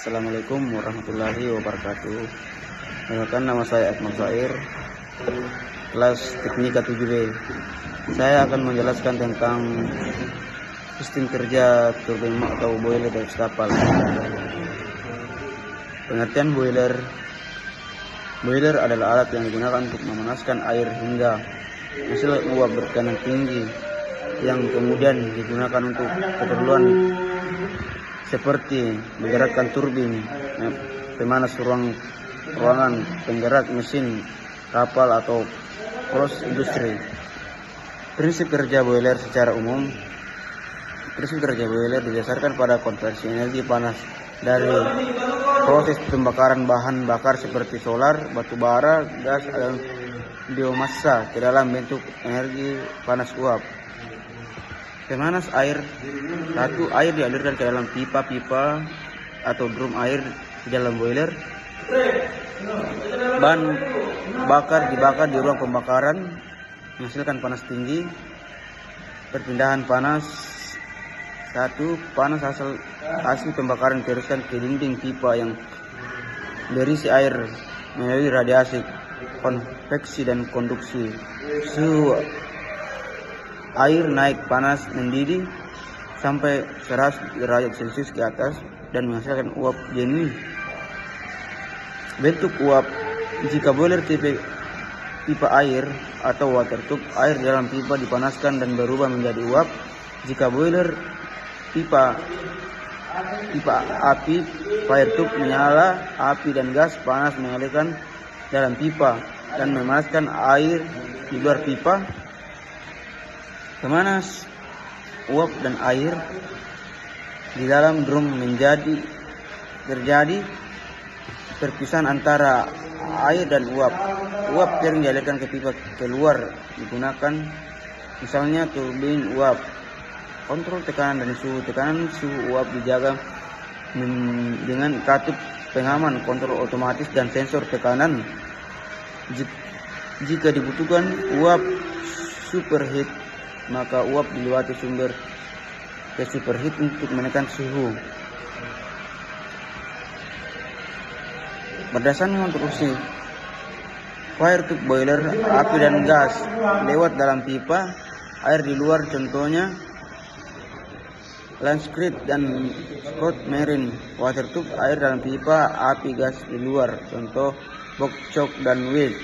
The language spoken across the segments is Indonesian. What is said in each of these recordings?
Assalamualaikum warahmatullahi wabarakatuh. Perkenalkan, nama saya Akmal Sair, kelas Teknika 7B. Saya akan menjelaskan tentang sistem kerja turbin atau boiler dari kapal. Pengertian boiler. Boiler adalah alat yang digunakan untuk memanaskan air hingga hasil uap bertekanan tinggi yang kemudian digunakan untuk keperluan seperti menggerakkan turbin, pemanas ruangan, penggerak mesin kapal atau proses industri. Prinsip kerja boiler secara umum. Prinsip kerja boiler didasarkan pada konversi energi panas dari proses pembakaran bahan bakar seperti solar, batu bara, gas, dan biomassa ke dalam bentuk energi panas uap. Pemanas air. Satu, air dialirkan ke dalam pipa-pipa atau drum air di dalam boiler. Bahan bakar dibakar di ruang pembakaran menghasilkan panas tinggi. Perpindahan panas. Satu, panas hasil pembakaran diteruskan ke dinding pipa yang berisi air melalui radiasi, konveksi, dan konduksi. Suhu air naik panas mendidih sampai 100 derajat Celcius ke atas dan menghasilkan uap jenuh. Bentuk uap. Jika boiler tipe pipa air atau water tube, air dalam pipa dipanaskan dan berubah menjadi uap. Jika boiler pipa api, fire tube, menyala api dan gas panas mengalirkan dalam pipa dan memanaskan air di luar pipa. Pemanas uap dan air di dalam drum terjadi perpisahan antara air dan uap. Uap sering dialirkan ke pipa keluar digunakan misalnya turbin uap. Kontrol tekanan dan suhu. Tekanan suhu uap dijaga dengan katup pengaman, kontrol otomatis, dan sensor tekanan. Jika dibutuhkan uap superheat, maka uap dilewati sumber ke superheat untuk menekan suhu. Berdasarkan konstruksi fire tube boiler, api dan gas lewat dalam pipa, air di luar, contohnya Lanscreed dan Scott Marine. Water tube, air dalam pipa, api gas di luar, contoh Bokchok dan Will.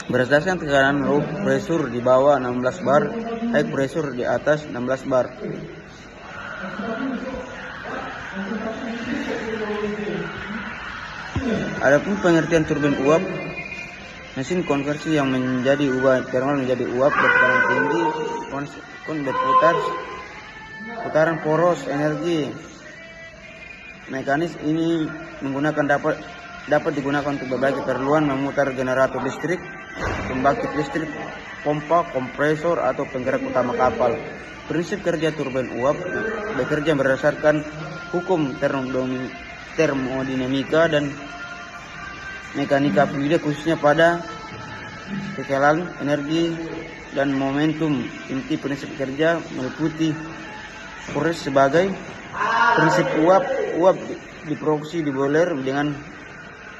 Berdasarkan tekanan, low pressure di bawah 16 bar, high pressure di atas 16 bar. Adapun pengertian turbin uap, mesin konversi yang menjadi uap termal menjadi uap bertekanan tinggi, berputar, putaran poros energi. Mekanis ini dapat digunakan untuk berbagai keperluan, memutar generator listrik, pembangkit listrik, pompa, kompresor, atau penggerak utama kapal. Prinsip kerja turbin uap bekerja berdasarkan hukum termodinamika dan mekanika fluida, khususnya pada kekebalan energi dan momentum. Inti prinsip kerja meliputi proses sebagai prinsip uap. Uap diproduksi di boiler dengan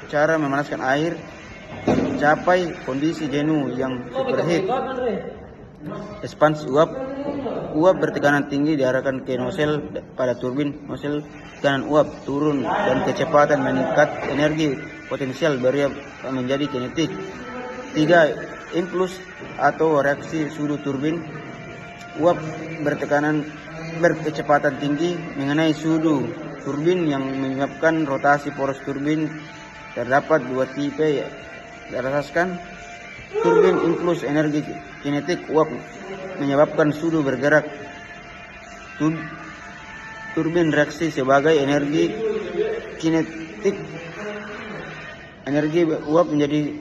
cara memanaskan air mencapai kondisi jenuh yang superheat. Ekspansi uap. Uap bertekanan tinggi diarahkan ke nozzle pada turbin. Nozzle tekanan uap turun dan kecepatan meningkat. Energi potensial berubah menjadi kinetik. 3. Impuls atau reaksi suhu turbin. Uap berkecepatan tinggi mengenai suhu turbin yang menyebabkan rotasi poros turbin. Terdapat dua tipe berdasarkan turbin impuls energi kinetik. Uap menyebabkan suhu bergerak. Turbin reaksi sebagai energi kinetik. Energi uap menjadi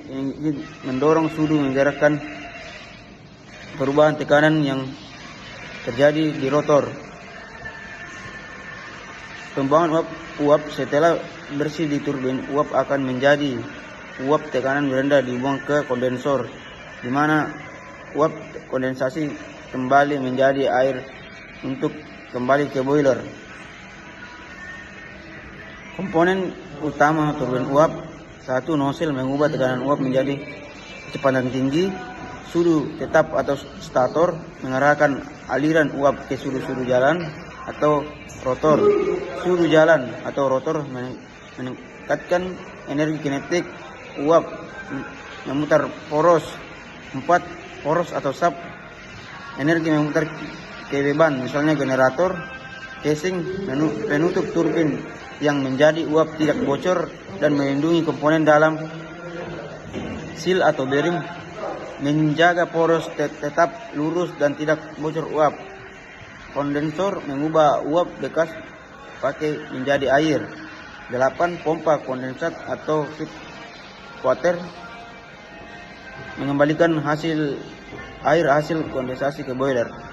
mendorong suhu menggerakkan perubahan tekanan yang terjadi di rotor. Pembuangan uap setelah bersih di turbin, uap akan menjadi uap tekanan rendah dibuang ke kondensor, di mana uap kondensasi kembali menjadi air untuk kembali ke boiler. Komponen utama turbin uap: 1. Nozzle mengubah tekanan uap menjadi kecepatan tinggi. Sudu tetap atau stator mengarahkan aliran uap ke sudu-sudu jalan atau rotor. Sudu jalan atau rotor meningkatkan energi kinetik uap memutar poros. 4. Poros atau sap energi memutar kebeban, misalnya generator. Casing penutup turbin yang menjadi uap tidak bocor dan melindungi komponen dalam. Seal atau bearing menjaga poros tetap lurus dan tidak bocor uap. Kondensor mengubah uap bekas pakai menjadi air. 8. Pompa kondensat atau feed water mengembalikan air hasil kondensasi ke boiler.